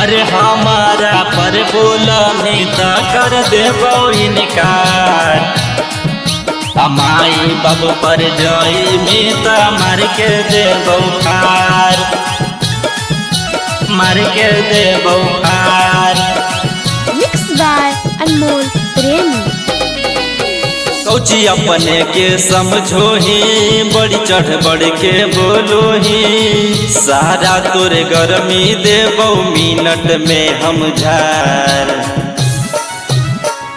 अरे हमारा पर बोलनी त कर देबो इनकार। माई बाबू पर जई में त मार के देबो खार, मार के देबो खार। Mixed by अनमोल प्रेमी। कौची अपने के समझो ही, बड़ी चढ़ बढ़ के बोलो ही। सारा तोरे गर्मी देबो मिनट में हम झार।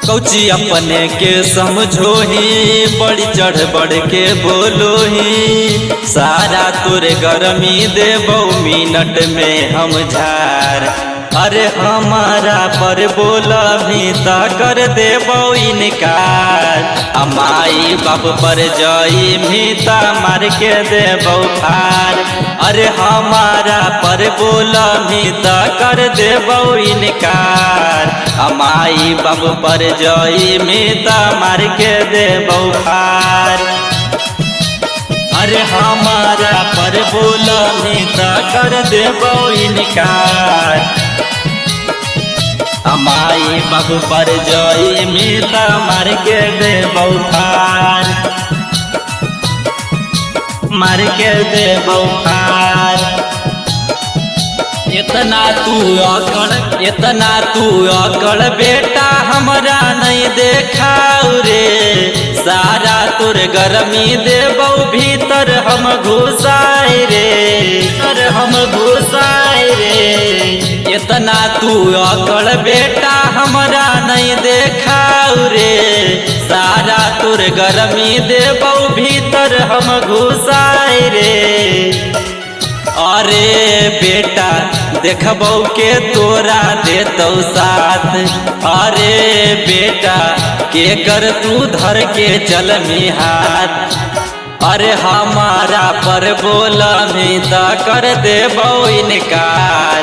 कौची अपने के समझो ही, बड़ी चढ़ बढ़ के बोलो ही। सारा तोरे गर्मी देबो मिनट में हम झार। अरे हमारा पर बोला भी त कर देबो इनकार। माई बाप पर जई भी त मार के देबो खार। अरे हमारा पर बोला भी त कर देबो इनकार। माई बाप पर जई में त मार के देबो खार। अरे हमारा पर बोला भी त कर देबो इनकार। माई बाबू पर जई में त मार के देबो खार, मार के देबो खार। इतना तू अकड़ बेटा हमरा नहीं देखाऊ रे। सारा तोर गर्मी देबो भीतर हम घुसाए रे, भीतर हम घुसाए रे। इतना तू अकड़ बेटा हमरा नहीं देखाऊ रे। सारा तोर गर्मी देबो भीतर हम घुसाए रे। अरे बेटा देखबो के तोरा देतौ साथ। अरे बेटा के कर तू धर के चल हाथ। अरे हमारा पर बोला भी त कर देबो इनकार।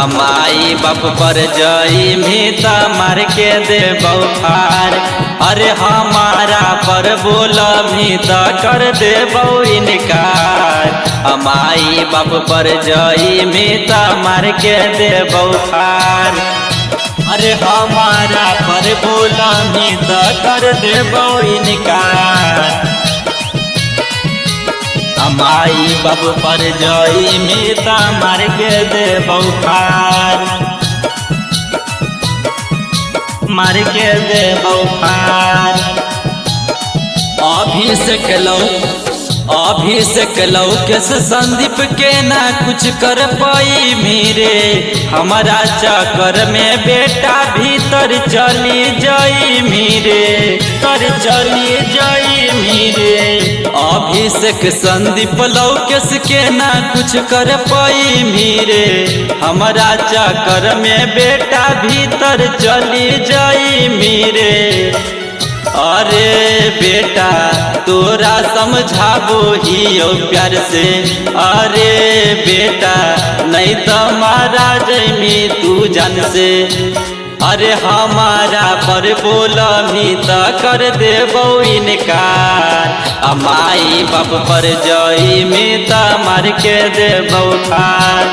माई बाप पर जई भी त मार के देबो खार। अरे हमारा पर बोला भी त कर देबो इनकार। माई बाप पर जई में त मार के देबो खार। अरे हमारा पर बोला भी त कर देबो इनकार। माई बाप पर जई में त मार के देबो खार, मार के देबो खार। अभिषेक लौकेश संदीप के ना कुछ कर पाई मेरे। हमारा चक्कर में बेटा भीतर चली जाई मेरे, तर चली जाई मेरे। अभिषेक संदीप लौकेश के ना कुछ कर पाई मेरे। हमारा चक्कर में बेटा भीतर चली जाई मेरे। अरे बेटा तोरा समझाबो ही प्यार से। अरे बेटा नहीं तो मारा जमी तू जान से। अरे हमारा पर बोला भी त कर देबो इनकार। माई बाप पर जई में त मार के देबो खार।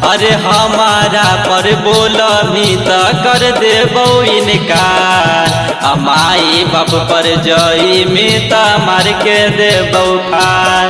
अरे हमारा पर बोला भी त कर देबो इनकार। माई बाप पर जई में त मार के देबो खार।